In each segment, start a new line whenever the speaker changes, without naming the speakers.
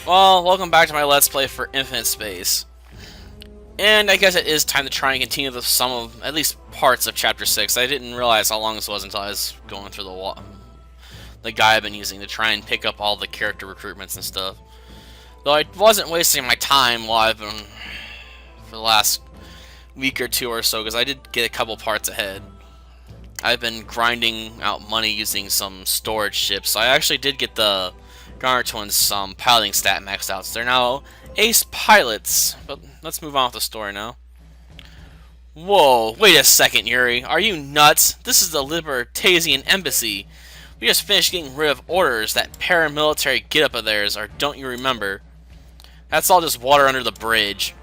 Well, welcome back to my Let's Play for Infinite Space. And I guess it is time to try and continue the some of, at least parts of Chapter 6. I didn't realize how long this was until I was going through the guide I've been using to try and pick up all the character recruitments and stuff. Though I wasn't wasting my time while I've been, for the last week or two or so, because I did get a couple parts ahead. I've been grinding out money using some storage ships. I actually did get the Garner Twins piloting stat maxed out, so they're now ace pilots. But let's move on with the story now. Whoa, wait a second, Yuri. Are you nuts? This is the Libertasian Embassy. We just finished getting rid of orders, that paramilitary get-up of theirs, or don't you remember? That's all just water under the bridge.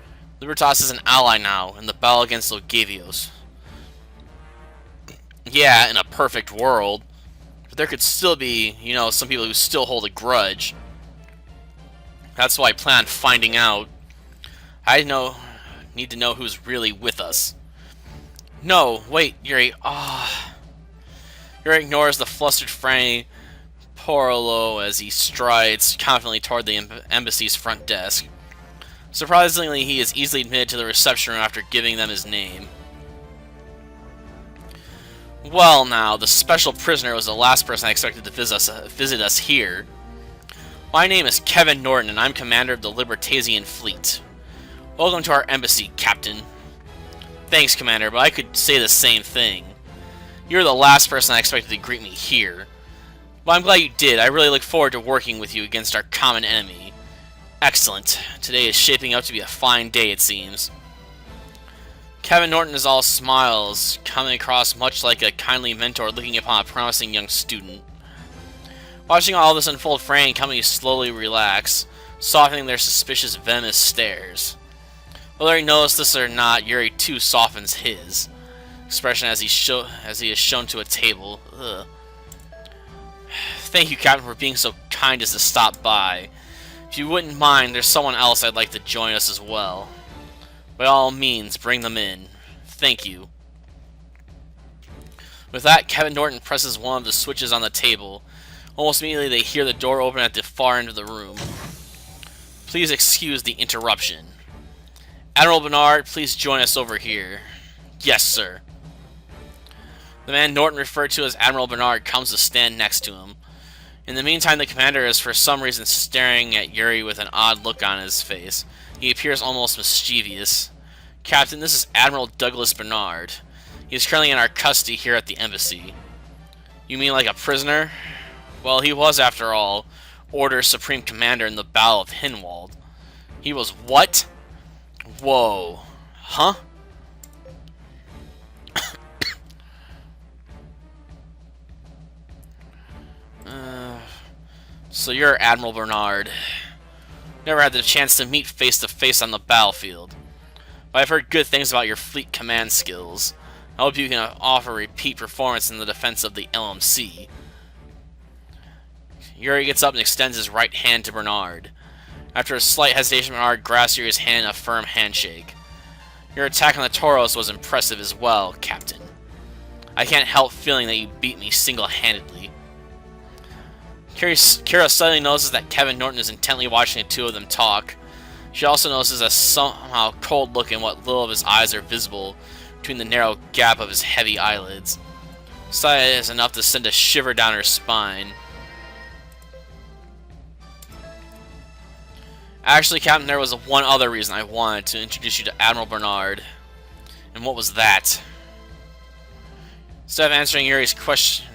Libertas is an ally now in the battle against Logavios. Yeah, in a perfect world. But there could still be, some people who still hold a grudge. That's why I plan on finding out. Need to know who's really with us. No, wait, Yuri. Yuri ignores the flustered Franny Porolo as he strides confidently toward the embassy's front desk. Surprisingly, he is easily admitted to the reception room after giving them his name. Well now, the special prisoner was the last person I expected to visit us here. My name is Kevin Norton, and I'm commander of the Libertasian Fleet. Welcome to our embassy, Captain. Thanks, Commander, but I could say the same thing. You're the last person I expected to greet me here. But I'm glad you did. I really look forward to working with you against our common enemy. Excellent. Today is shaping up to be a fine day, it seems. Kevin Norton is all smiles, coming across much like a kindly mentor looking upon a promising young student. Watching all this unfold, Frank and company slowly relax, softening their suspicious, venomous stares. Whether he knows this or not, Yuri too softens his expression as he is shown to a table. Ugh. Thank you, Captain, for being so kind as to stop by. If you wouldn't mind, there's someone else I'd like to join us as well. By all means, bring them in. Thank you. With that, Kevin Norton presses one of the switches on the table. Almost immediately, they hear the door open at the far end of the room. Please excuse the interruption. Admiral Bernard, please join us over here. Yes, sir. The man Norton referred to as Admiral Bernard comes to stand next to him. In the meantime, the commander is for some reason staring at Yuri with an odd look on his face. He appears almost mischievous. Captain, this is Admiral Douglas Bernard. He is currently in our custody here at the embassy. You mean like a prisoner? Well, he was, after all, Order's Supreme Commander in the Battle of Hinwald. He was what? Whoa. Huh? So you're Admiral Bernard. Never had the chance to meet face to face on the battlefield. But I've heard good things about your fleet command skills. I hope you can offer repeat performance in the defense of the LMC. Yuri gets up and extends his right hand to Bernard. After a slight hesitation, Bernard grasps Yuri's hand in a firm handshake. Your attack on the Tauros was impressive as well, Captain. I can't help feeling that you beat me single-handedly. Kira suddenly notices that Kevin Norton is intently watching the two of them talk. She also notices a somehow cold look in what little of his eyes are visible between the narrow gap of his heavy eyelids. Sight is enough to send a shiver down her spine. Actually, Captain, there was one other reason I wanted to introduce you to Admiral Bernard. And what was that? Instead of answering Yuri's question,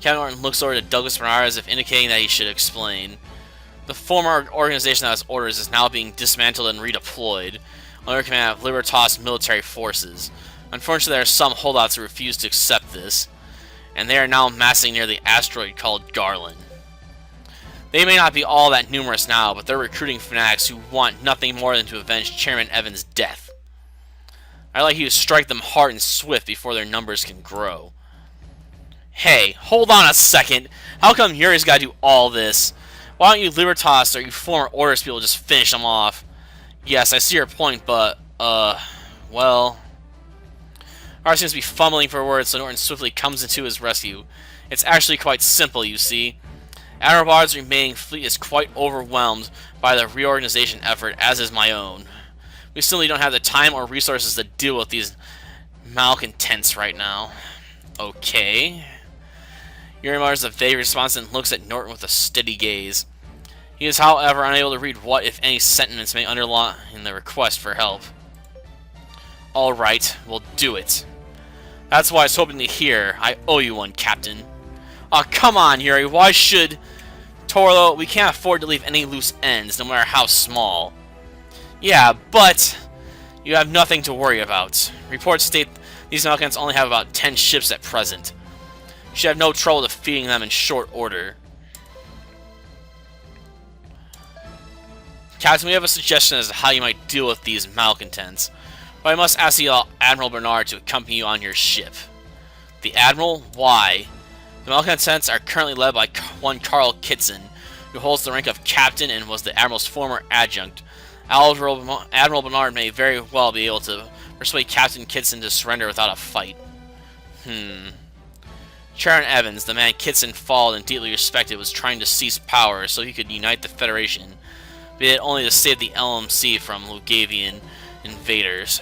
Captain Norton looks over to Douglas Bernard as if indicating that he should explain. The former organization that has orders is now being dismantled and redeployed under command of Libertas military forces. Unfortunately, there are some holdouts who refuse to accept this, and they are now massing near the asteroid called Garland. They may not be all that numerous now, but they're recruiting fanatics who want nothing more than to avenge Chairman Evans' death. I'd like you to strike them hard and swift before their numbers can grow. Hey, hold on a second. How come Yuri's got to do all this? Why don't you Libertas or you former Orders people just finish them off? Yes, I see your point, but, well... Art seems to be fumbling for words, so Norton swiftly comes into his rescue. It's actually quite simple, you see. Admiral Bard's remaining fleet is quite overwhelmed by the reorganization effort, as is my own. We simply don't have the time or resources to deal with these malcontents right now. Okay. Yuri mutters a vague response and looks at Norton with a steady gaze. He is, however, unable to read what, if any, sentiments may underlie in the request for help. Alright, we'll do it. That's what I was hoping to hear. I owe you one, Captain. Aw, come on, Yuri. Why should... Torlo, we can't afford to leave any loose ends, no matter how small. Yeah, but... You have nothing to worry about. Reports state these Malcontents only have about 10 ships at present. You should have no trouble defeating them in short order. Captain, we have a suggestion as to how you might deal with these malcontents. But I must ask you, Admiral Bernard, to accompany you on your ship. The Admiral? Why? The malcontents are currently led by one Carl Kitson, who holds the rank of Captain and was the Admiral's former adjunct. Admiral Bernard may very well be able to persuade Captain Kitson to surrender without a fight. Charon Evans, the man Kitson followed and deeply respected, was trying to seize power so he could unite the Federation, be it only to save the LMC from Lugavian invaders.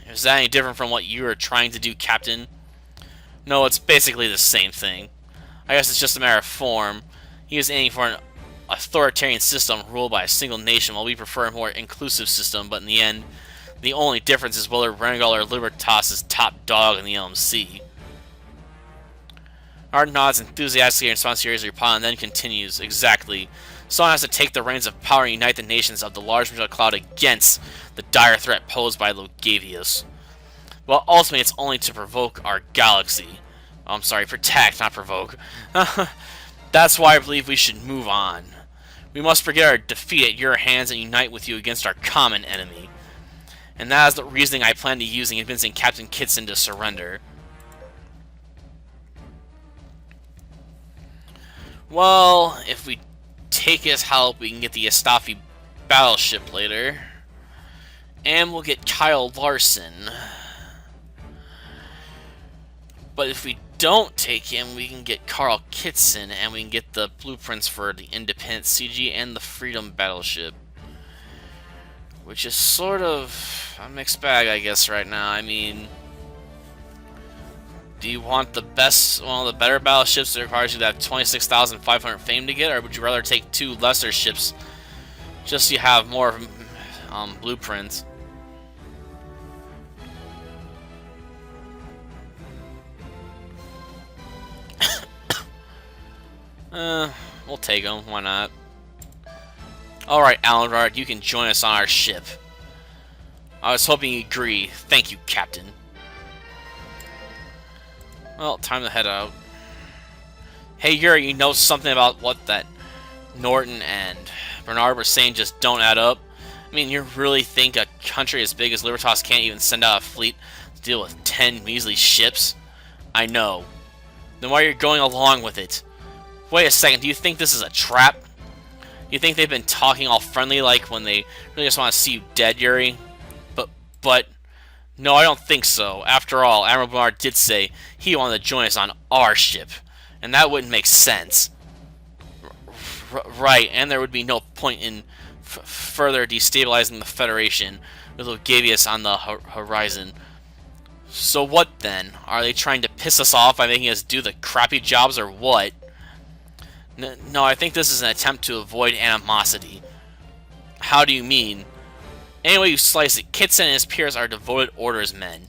Is that any different from what you are trying to do, Captain? No, it's basically the same thing. I guess it's just a matter of form. He is aiming for an authoritarian system ruled by a single nation, while we prefer a more inclusive system, but in the end, the only difference is whether Renegal or Libertas is top dog in the LMC. Ard nods enthusiastically in response to your reply and then continues, exactly. Someone has to take the reins of power and unite the nations of the large material cloud against the dire threat posed by Lugavius. Well, ultimately, it's only to provoke our galaxy. Oh, I'm sorry, protect, not provoke. That's why I believe we should move on. We must forget our defeat at your hands and unite with you against our common enemy. And that is the reasoning I plan to use in convincing Captain Kitson to surrender. Well, if we take his help, we can get the Astafi battleship later. And we'll get Kyle Larson. But if we don't take him, we can get Carl Kitson, and we can get the blueprints for the Independent CG and the Freedom battleship. Which is sort of a mixed bag, I guess, right now. I mean, do you want the best, one of the better battleships that requires you to have 26,500 fame to get, or would you rather take two lesser ships just so you have more blueprints? We'll take them. Why not? Alright, Alan, you can join us on our ship. I was hoping you'd agree. Thank you, Captain. Well, time to head out. Hey, Yuri, you know something about what that Norton and Bernard were saying just don't add up? I mean, you really think a country as big as Libertas can't even send out a fleet to deal with 10 measly ships? I know. Then why are you going along with it? Wait a second, do you think this is a trap? You think they've been talking all friendly like when they really just want to see you dead, Yuri? But... No, I don't think so. After all, Admiral Bernard did say he wanted to join us on our ship. And that wouldn't make sense. Right, and there would be no point in further destabilizing the Federation with Lugavius on the horizon. So what then? Are they trying to piss us off by making us do the crappy jobs or what? No, I think this is an attempt to avoid animosity. How do you mean? Any way you slice it, Kitson and his peers are devoted Orders men.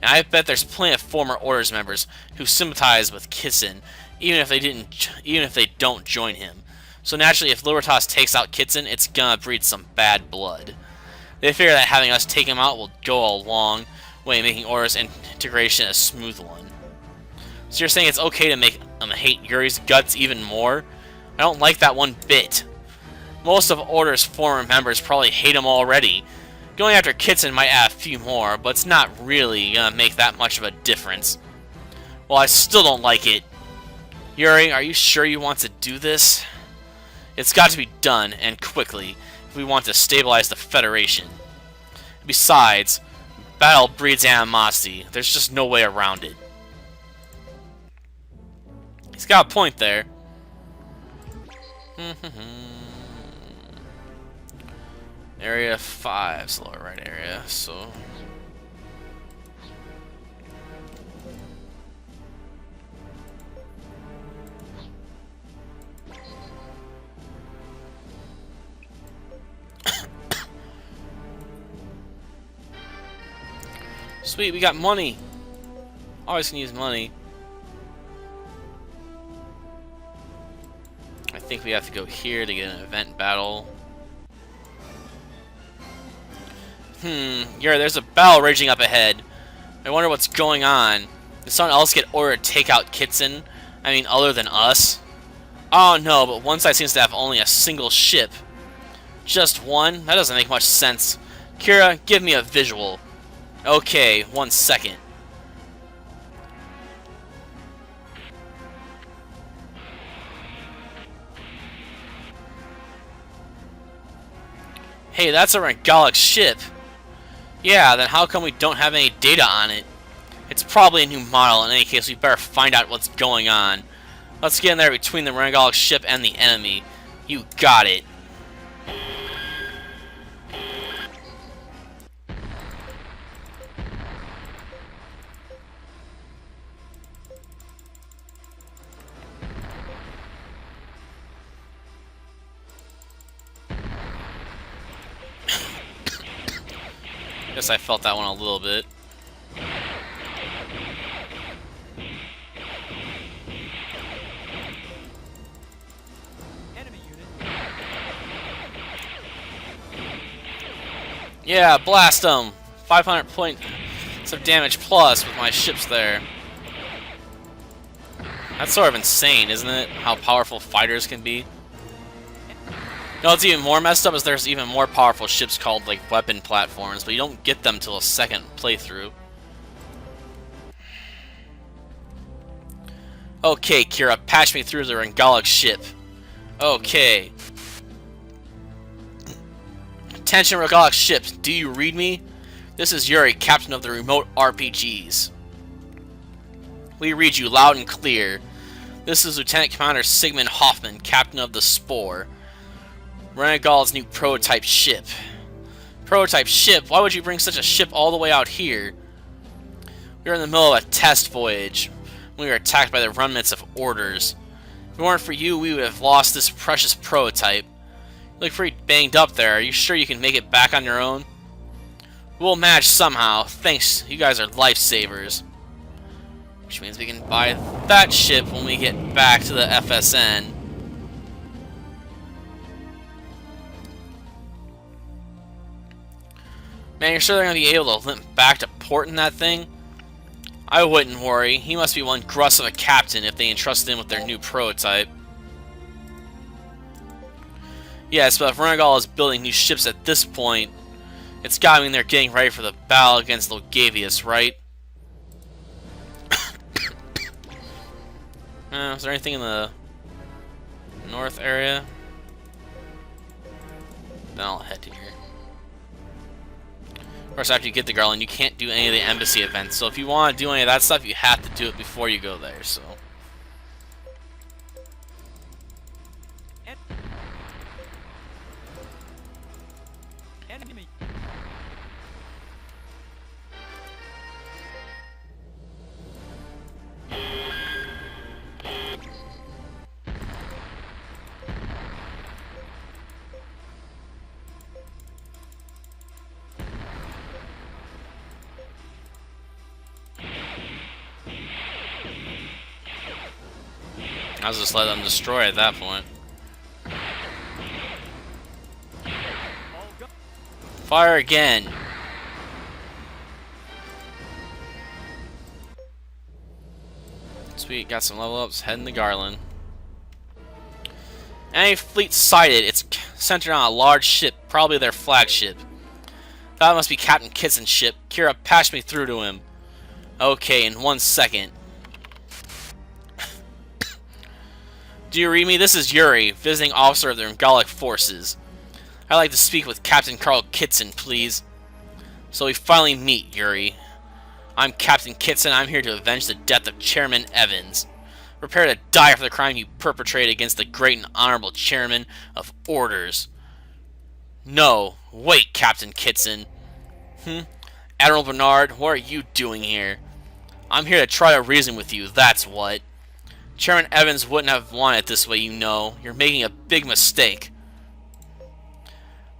And I bet there's plenty of former Orders members who sympathize with Kitson, even if they don't join him. So naturally, if Libertas takes out Kitson, it's gonna breed some bad blood. They figure that having us take him out will go a long way, making Orders integration a smooth one. So you're saying it's okay to make them hate Yuri's guts even more? I don't like that one bit. Most of Order's former members probably hate him already. Going after Kitson might add a few more, but it's not really gonna make that much of a difference. Well, I still don't like it. Yuri, are you sure you want to do this? It's got to be done, and quickly, if we want to stabilize the Federation. Besides, battle breeds animosity. There's just no way around it. He's got a point there. Area 5 is the lower right area, so... Sweet, we got money! Always can use money. I think we have to go here to get an event battle. Yeah, there's a battle raging up ahead. I wonder what's going on. Did someone else get ordered to take out Kitson? I mean, other than us? Oh no, but one side seems to have only a single ship. Just one? That doesn't make much sense. Kira, give me a visual. Okay, 1 second. Hey, that's a Regalic ship. Yeah, then how come we don't have any data on it? It's probably a new model. In any case, we better find out what's going on. Let's get in there between the Regalic ship and the enemy. You got it. Guess I felt that one a little bit.
Enemy unit.
Yeah, blast them! 500 points of damage plus with my ships there. That's sort of insane, isn't it? How powerful fighters can be. You know what's even more messed up is there's even more powerful ships called, like, weapon platforms, but you don't get them till a second playthrough. Okay, Kira, patch me through the Regalic ship. Okay. Attention, Regalic ships, do you read me? This is Yuri, captain of the remote RPGs. We read you loud and clear. This is Lieutenant Commander Sigmund Hoffman, captain of the Spore. Renegal's new prototype ship. Prototype ship? Why would you bring such a ship all the way out here? We were in the middle of a test voyage when we were attacked by the remnants of orders. If it weren't for you, we would have lost this precious prototype. You look pretty banged up there. Are you sure you can make it back on your own? We'll manage somehow. Thanks, you guys are lifesavers. Which means we can buy that ship when we get back to the FSN. Man, you're sure they're going to be able to limp back to port in that thing? I wouldn't worry. He must be one gruss of a captain if they entrusted him with their new prototype. Yes, but if Renegal is building new ships at this point, it's gotta mean they're getting ready for the battle against Logavius, right? Is there anything in the north area? Then I'll head here. Of course, after you get the Garland, you can't do any of the embassy events. So if you want to do any of that stuff, you have to do it before you go there. So.
Enemy.
I was just let them destroy at that point. Fire again. Sweet, got some level ups. Heading to Garland. Enemy fleet sighted. It's centered on a large ship, probably their flagship. That must be Captain Kitson's ship. Kira, patch me through to him. Okay, in 1 second. Do you read me? This is Yuri, visiting officer of the Regalic forces. I'd like to speak with Captain Carl Kitson, please. So we finally meet, Yuri. I'm Captain Kitson. I'm here to avenge the death of Chairman Evans. Prepare to die for the crime you perpetrated against the great and honorable chairman of orders. No, wait, Captain Kitson. Admiral Bernard, what are you doing here? I'm here to try to reason with you, that's what. Chairman Evans wouldn't have wanted it this way, you know. You're making a big mistake.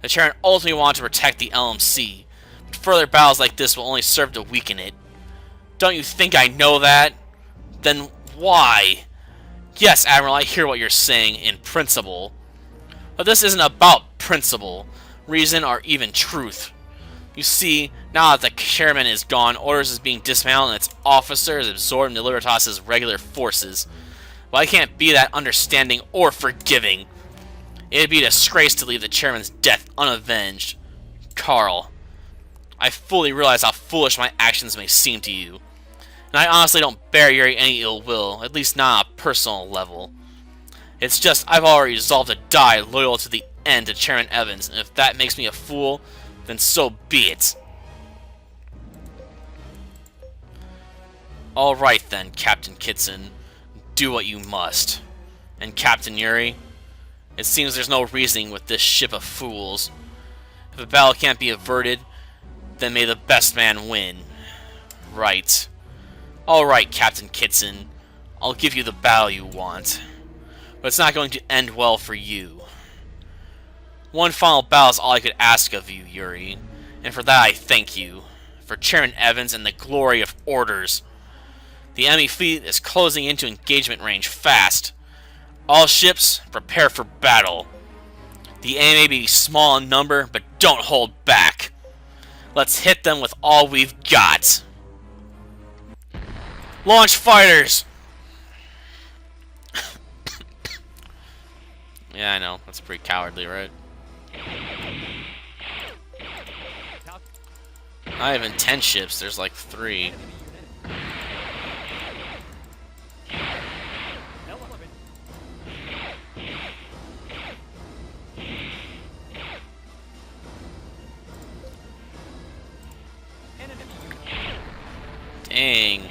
The chairman ultimately wanted to protect the LMC, but further battles like this will only serve to weaken it. Don't you think I know that? Then why? Yes, Admiral, I hear what you're saying, in principle. But this isn't about principle, reason, or even truth. You see, now that the chairman is gone, Orders is being dismantled and its officers absorbed into Libertas's regular forces. But I can't be that understanding or forgiving. It'd be a disgrace to leave the chairman's death unavenged. Carl, I fully realize how foolish my actions may seem to you. And I honestly don't bear Yuri any ill will, at least not on a personal level. It's just I've already resolved to die loyal to the end to Chairman Evans, and if that makes me a fool, then so be it. Alright then, Captain Kitson. Do what you must. And Captain Yuri, it seems there's no reasoning with this ship of fools. If a battle can't be averted, then may the best man win. Right. Alright, Captain Kitson. I'll give you the battle you want. But it's not going to end well for you. One final battle is all I could ask of you, Yuri. And for that I thank you. For Chairman Evans and the glory of Orders. The enemy fleet is closing into engagement range fast. All ships, prepare for battle. The enemy may be small in number, but don't hold back. Let's hit them with all we've got. Launch fighters! Yeah, I know. That's pretty cowardly, right? Not even 10 ships. There's like 3. Dang.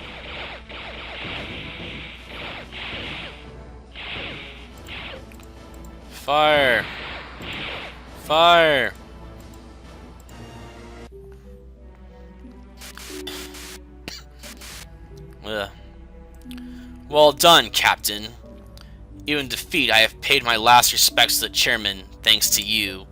Fire! Fire! Ugh. Well done, Captain. Even in defeat, I have paid my last respects to the chairman, thanks to you.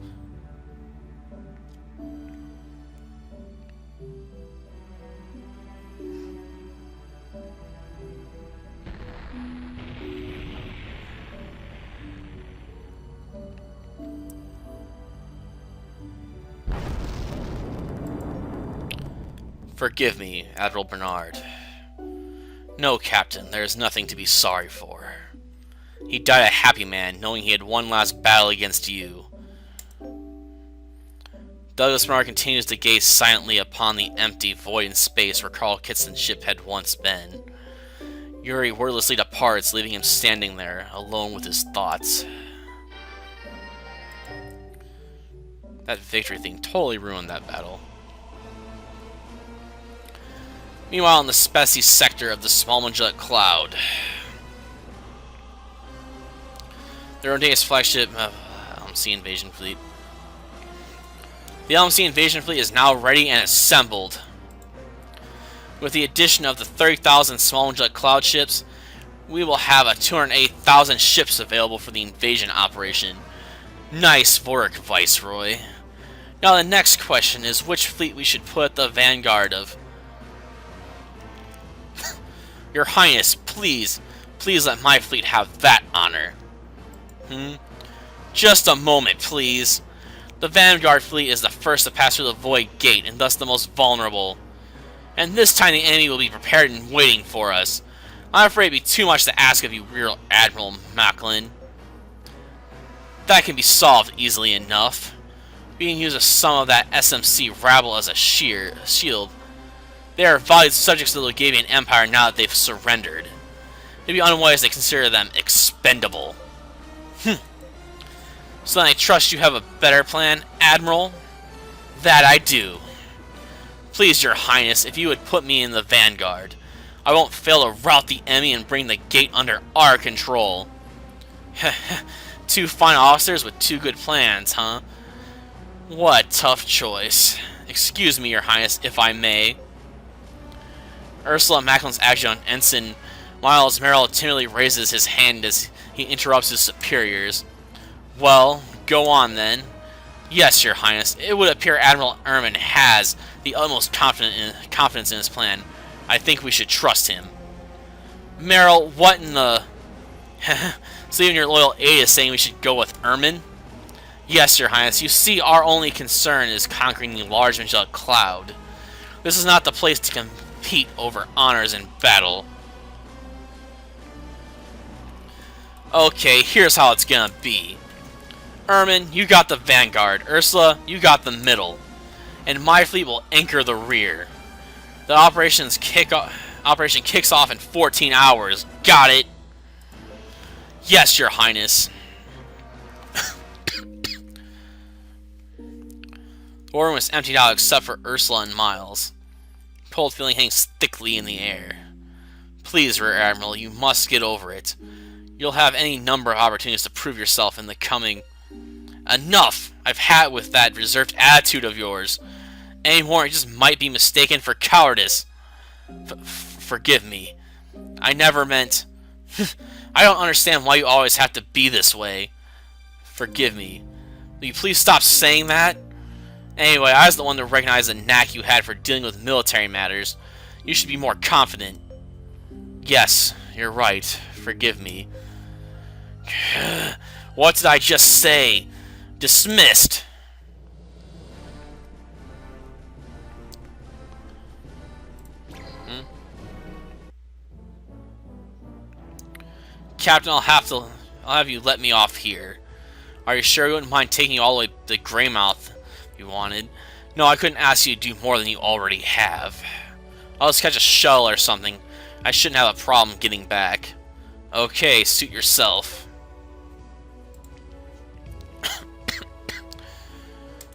Forgive me, Admiral Bernard. No, Captain, there is nothing to be sorry for. He died a happy man, knowing he had one last battle against you. Douglas Bernard continues to gaze silently upon the empty void in space where Carl Kitson's ship had once been. Yuri wordlessly departs, leaving him standing there, alone with his thoughts. That victory thing totally ruined that battle. Meanwhile, in the Specie sector of the Small Magellan Cloud, the Rodanius flagship LMC invasion fleet. The LMC invasion fleet is now ready and assembled. With the addition of the 30,000 Small Magellan Cloud ships, we will have a 208,000 ships available for the invasion operation. Nice work, Viceroy. Now the next question is which fleet we should put at the vanguard of. Your Highness, please let my fleet have that honor. Just a moment, please. The Vanguard fleet is the first to pass through the Void Gate, and thus the most vulnerable. And this time the enemy will be prepared and waiting for us. I'm afraid it'd be too much to ask of you, Rear Admiral Macklin. That can be solved easily enough. We can use some of that SMC rabble as a shield. They are valued subjects of the Logavian Empire now that they've surrendered. It'd be unwise to consider them expendable. So then I trust you have a better plan, Admiral? That I do. Please, Your Highness, if you would put me in the vanguard, I won't fail to rout the enemy and bring the gate under our control. Two fine officers with two good plans, huh? What a tough choice. Excuse me, Your Highness, if I may. Ursula Macklin's action on Ensign Miles Merrill timidly raises his hand as he interrupts his superiors. Well, go on then. Yes, Your Highness, it would appear Admiral Erman has the utmost confidence in his plan. I think we should trust him. Merrill, what in the... So even your loyal aide is saying we should go with Erman? Yes, Your Highness, you see, our only concern is conquering the large angelic cloud. This is not the place to compete over honors in battle. Okay, here's how it's gonna be. Erman, you got the vanguard. Ursula, you got the middle. And my fleet will anchor the rear. The operation kicks off in 14 hours. Got it? Yes, Your Highness. The war room is emptied out except for Ursula and Miles. Cold feeling hangs thickly in the air. Please, Rear Admiral, you must get over it. You'll have any number of opportunities to prove yourself in the coming... Enough! I've had with that reserved attitude of yours. Any more, it just might be mistaken for cowardice. Forgive me. I never meant... I don't understand why you always have to be this way. Forgive me. Will you please stop saying that? Anyway, I was the one to recognize the knack you had for dealing with military matters. You should be more confident. Yes, you're right. Forgive me. What did I just say? Dismissed. Captain, I'll have you let me off here. Are you sure you wouldn't mind taking you all the way to Greymouth if you wanted? No, I couldn't ask you to do more than you already have. I'll just catch a shuttle or something. I shouldn't have a problem getting back. Okay, suit yourself.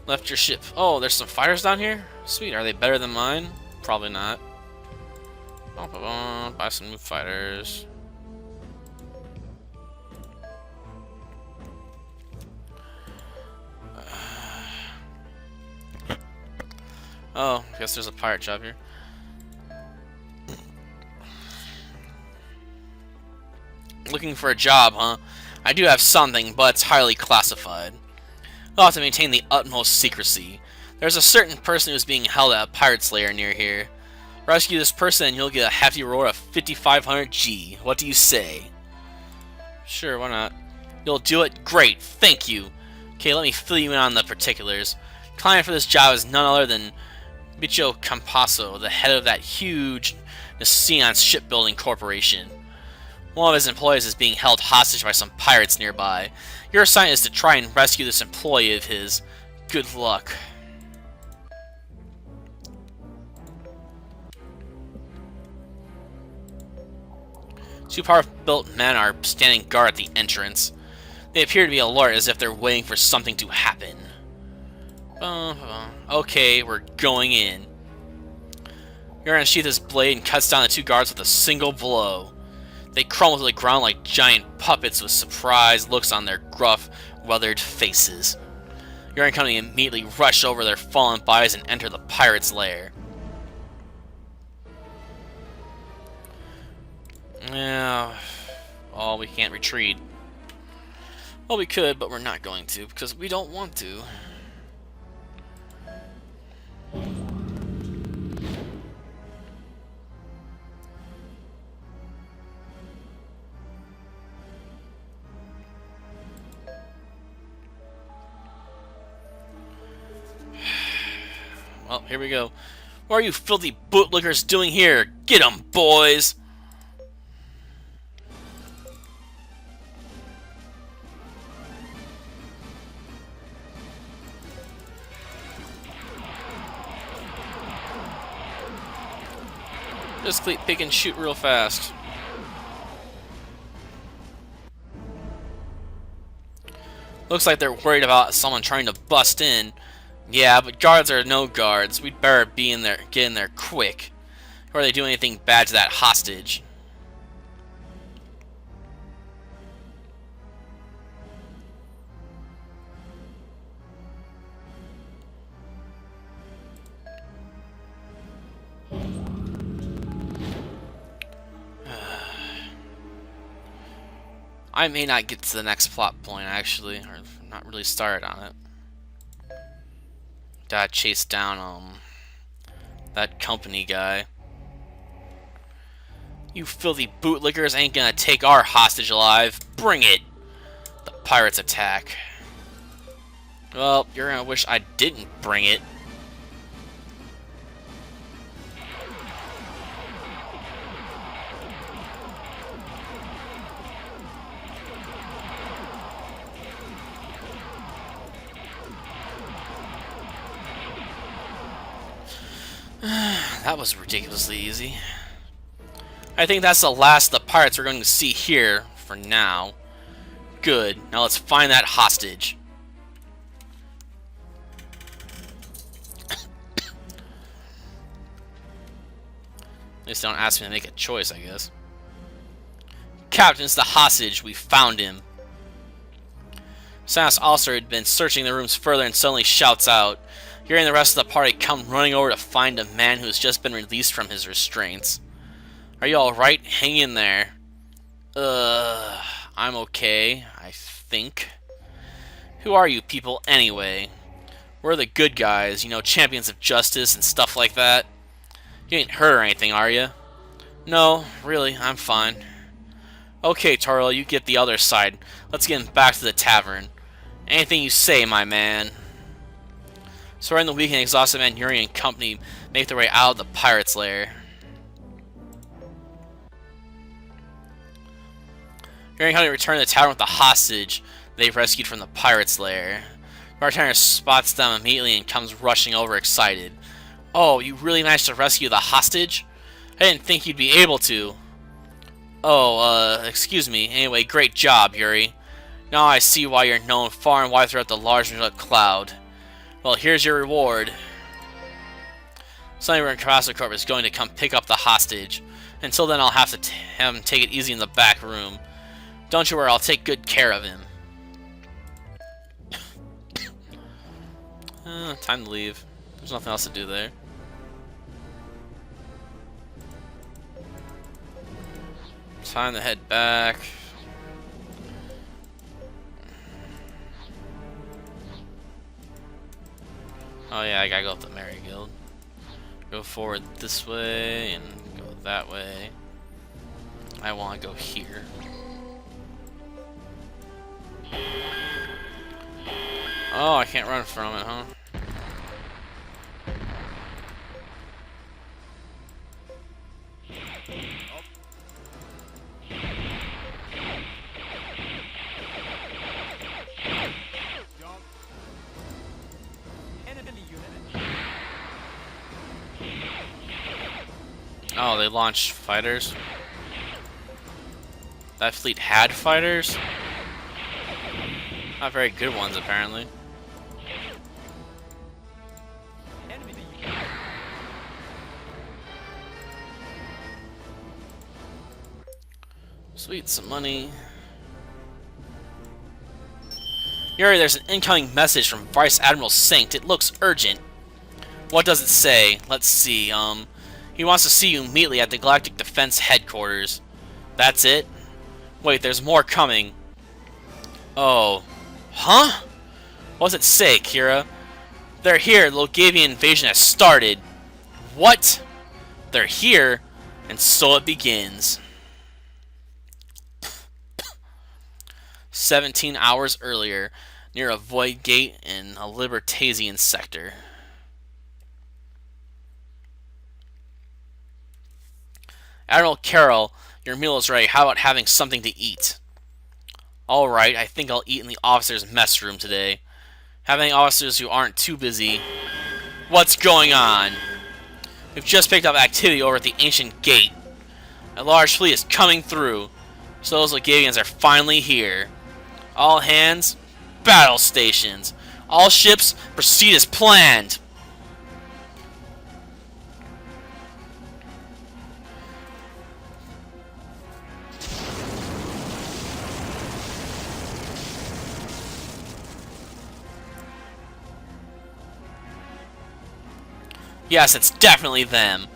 Left your ship. Oh, there's some fighters down here? Sweet, are they better than mine? Probably not. Buy some new fighters. Oh, I guess there's a pirate job here. Looking for a job, huh? I do have something, but it's highly classified. I'll have to maintain the utmost secrecy. There's a certain person who's being held at a pirate's lair near here. Rescue this person and you'll get a hefty reward of 5,500 G. What do you say? Sure, why not? You'll do it? Great, thank you. Okay, let me fill you in on the particulars. Client for this job is none other than Bicho Campasso, the head of that huge Necean shipbuilding corporation. One of his employees is being held hostage by some pirates nearby. Your assignment is to try and rescue this employee of his. Good luck. Two power-built men are standing guard at the entrance. They appear to be alert as if they're waiting for something to happen. Okay, we're going in. You're gonna sheath his blade and cuts down the two guards with a single blow. They crumble to the ground like giant puppets with surprised looks on their gruff, weathered faces. Your company immediately rush over their fallen bodies and enter the pirate's lair. Yeah, well, we can't retreat. Well, we could, but we're not going to, because we don't want to. Well, here we go. What are you filthy bootlickers doing here? Get 'em, boys! Just pick and shoot real fast. Looks like they're worried about someone trying to bust in. Yeah, but guards are no guards. We'd better be in there, get in there quick. Or are they doing anything bad to that hostage? I may not get to the next plot point, actually, or not really start on it. Gotta chase down, that company guy. You filthy bootlickers ain't gonna take our hostage alive. Bring it! The pirates attack. Well, you're gonna wish I didn't bring it. That was ridiculously easy. I think that's the last of the pirates we're going to see here for now. Good. Now let's find that hostage. At least don't ask me to make a choice, I guess. Captain, it's the hostage. We found him. Samus also had been searching the rooms further and suddenly shouts out. Hearing the rest of the party come running over to find a man who has just been released from his restraints. Are you alright? Hang in there. I'm okay, I think. Who are you people anyway? We're the good guys, you know, champions of justice and stuff like that. You ain't hurt or anything, are you? No, really, I'm fine. Okay, Taro, you get the other side. Let's get him back to the tavern. Anything you say, my man. Sora and the weak and exhausted man Yuri and company make their way out of the pirate's lair. Yuri and company return to the tavern with the hostage they've rescued from the pirate's lair. The bartender spots them immediately and comes rushing over excited. Oh, you really managed to rescue the hostage? I didn't think you'd be able to. Oh, excuse me. Anyway, great job, Yuri. Now I see why you're known far and wide throughout the large cloud. Well, here's your reward. Sunny and Carrasco Corp is going to come pick up the hostage. Until then, I'll have to have him take it easy in the back room. Don't you worry, I'll take good care of him. Time to leave. There's nothing else to do there. Time to head back. Oh yeah, I gotta go up the Merry Guild. Go forward this way and go that way. I want to go here. Oh, I can't run from it, huh? Oh, they launched fighters? That fleet had fighters? Not very good ones, apparently. Sweet, some money. Yuri, there's an incoming message from Vice Admiral Saint. It looks urgent. What does it say? Let's see, he wants to see you immediately at the Galactic Defense Headquarters. That's it? Wait, there's more coming. Oh. Huh? What does it say, Kira? They're here. The Logavian invasion has started. What? They're here? And so it begins. 17 hours earlier, near a void gate in a Libertasian sector. Admiral Carroll, your meal is ready. How about having something to eat? Alright, I think I'll eat in the officers' mess room today. Have any officers who aren't too busy? What's going on? We've just picked up activity over at the ancient gate. A large fleet is coming through. So those Legavians are finally here. All hands, battle stations. All ships, proceed as planned. Yes, it's definitely them.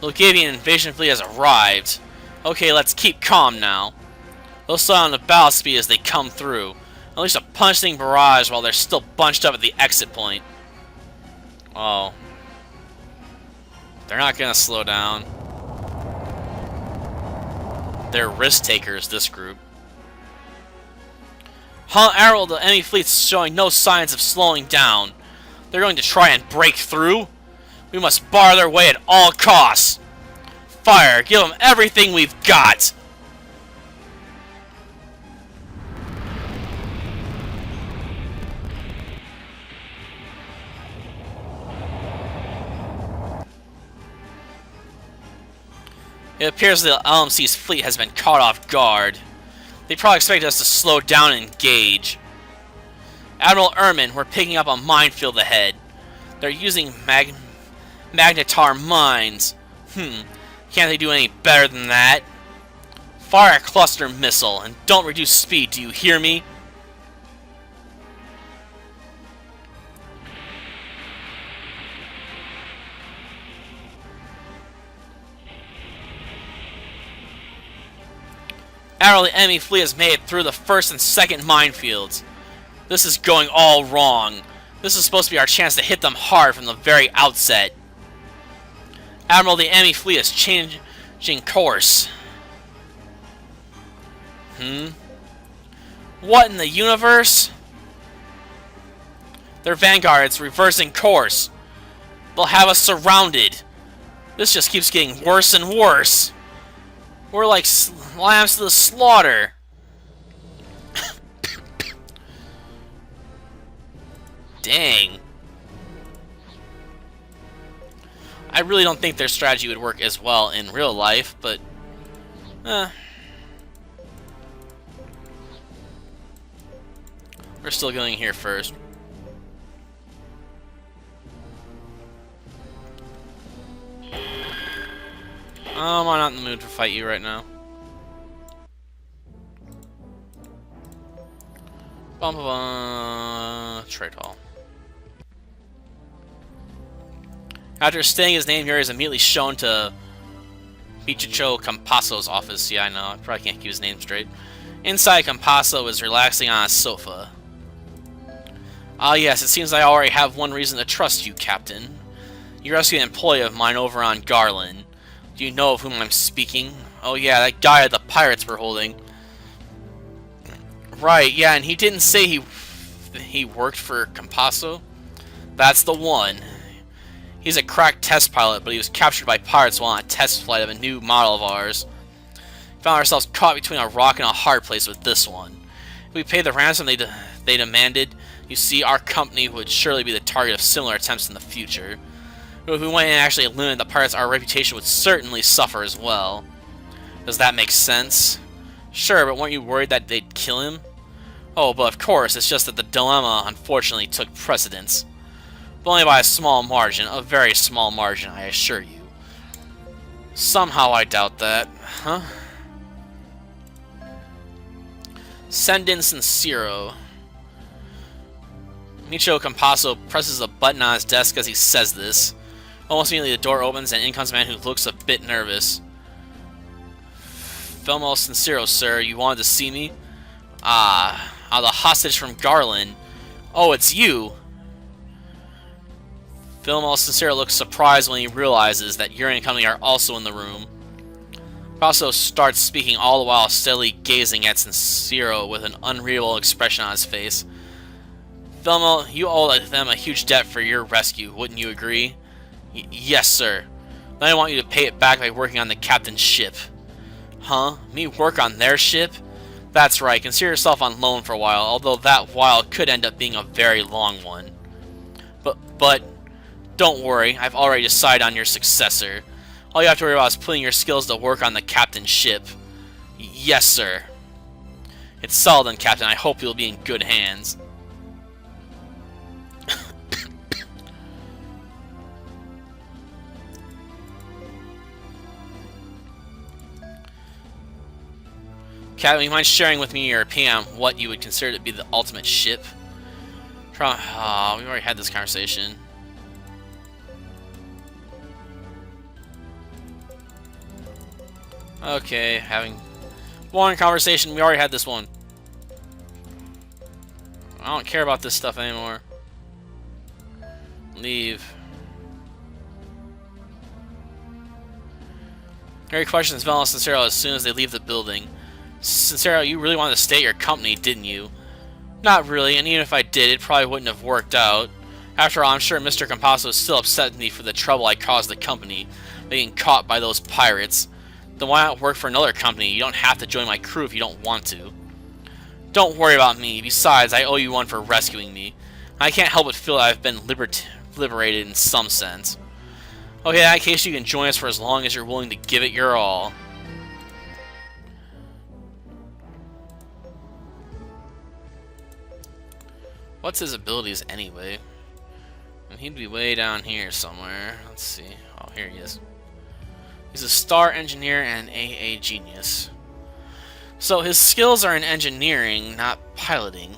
The Logavian invasion fleet has arrived. Okay, let's keep calm now. They'll slow down the battle speed as they come through. At least a punching barrage while they're still bunched up at the exit point. Oh. They're not gonna slow down. They're risk takers, this group. Huh, Admiral, the enemy fleet's showing no signs of slowing down. They're going to try and break through? We must bar their way at all costs. Fire! Give them everything we've got! It appears the LMC's fleet has been caught off guard. They probably expected us to slow down and engage. Admiral Ermin, we're picking up a minefield ahead. They're using magnetar mines. Can't they do any better than that? Fire a cluster missile, and don't reduce speed, do you hear me? Admiral, the enemy fleet has made it through the first and second minefields. This is going all wrong. This is supposed to be our chance to hit them hard from the very outset. Admiral, the enemy fleet is changing course. What in the universe? Their vanguard is reversing course. They'll have us surrounded. This just keeps getting worse and worse. We're like lambs to the slaughter. Dang. I really don't think their strategy would work as well in real life, but we're still going here first. I'm not in the mood to fight you right now. Trade hall. After stating his name here, he's immediately shown to Michicho Campasso's office. Yeah, I know. I probably can't keep his name straight. Inside, Campasso is relaxing on a sofa. Ah, yes. It seems I already have one reason to trust you, Captain. You rescued an employee of mine over on Garland. Do you know of whom I'm speaking? Oh yeah, that guy the pirates were holding. Right, yeah, and he didn't say he worked for Campasso? That's the one. He's a crack test pilot, but he was captured by pirates while on a test flight of a new model of ours. We found ourselves caught between a rock and a hard place with this one. If we paid the ransom they demanded, you see, our company would surely be the target of similar attempts in the future. But if we went and actually eliminated the pirates, our reputation would certainly suffer as well. Does that make sense? Sure, but weren't you worried that they'd kill him? Oh, but of course, it's just that the dilemma unfortunately took precedence. But only by a small margin, a very small margin, I assure you. Somehow I doubt that. Huh? Send in Sincero. Micho Campasso presses a button on his desk as he says this. Almost immediately the door opens and in comes a man who looks a bit nervous. Felmo Sincero, sir, you wanted to see me? The hostage from Garland. Oh, it's you! Felmo Sincero looks surprised when he realizes that Yuri and company are also in the room. Campasso starts speaking all the while steadily gazing at Sincero with an unreadable expression on his face. Felmo, you owe them a huge debt for your rescue, wouldn't you agree? Yes, sir. Then I want you to pay it back by working on the captain's ship. Huh? Me work on their ship? That's right, consider yourself on loan for a while, although that while could end up being a very long one. But, don't worry, I've already decided on your successor. All you have to worry about is putting your skills to work on the captain's ship. Yes, sir. It's solid then, Captain. I hope you'll be in good hands. Captain, would you mind sharing with me your opinion on what you would consider to be the ultimate ship? We've already had this conversation. Okay, having boring conversation. We already had this one. I don't care about this stuff anymore. Leave. Harry questions Vel and Sincero as soon as they leave the building. Sincero, you really wanted to stay at your company, didn't you? Not really, and even if I did, it probably wouldn't have worked out. After all, I'm sure Mr. Compasso is still upset with me for the trouble I caused the company, being caught by those pirates. Then why not work for another company? You don't have to join my crew if you don't want to. Don't worry about me. Besides, I owe you one for rescuing me. I can't help but feel that I've been liberated in some sense. Okay, in that case, you can join us for as long as you're willing to give it your all. What's his abilities anyway? And he'd be way down here somewhere. Let's see. Oh, here he is. He's a star engineer and an AA genius. So his skills are in engineering, not piloting.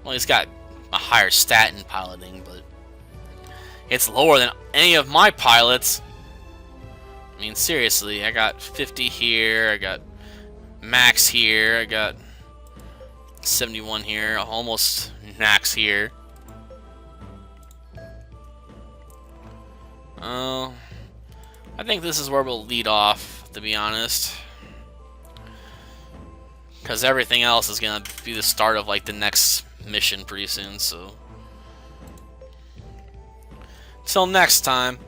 Well, he's got a higher stat in piloting, but it's lower than any of my pilots. I mean, seriously, I got 50 here, I got max here, I got 71 here, almost max here. Oh, I think this is where we'll lead off, to be honest. Because everything else is going to be the start of, like, the next mission pretty soon, so... Till next time.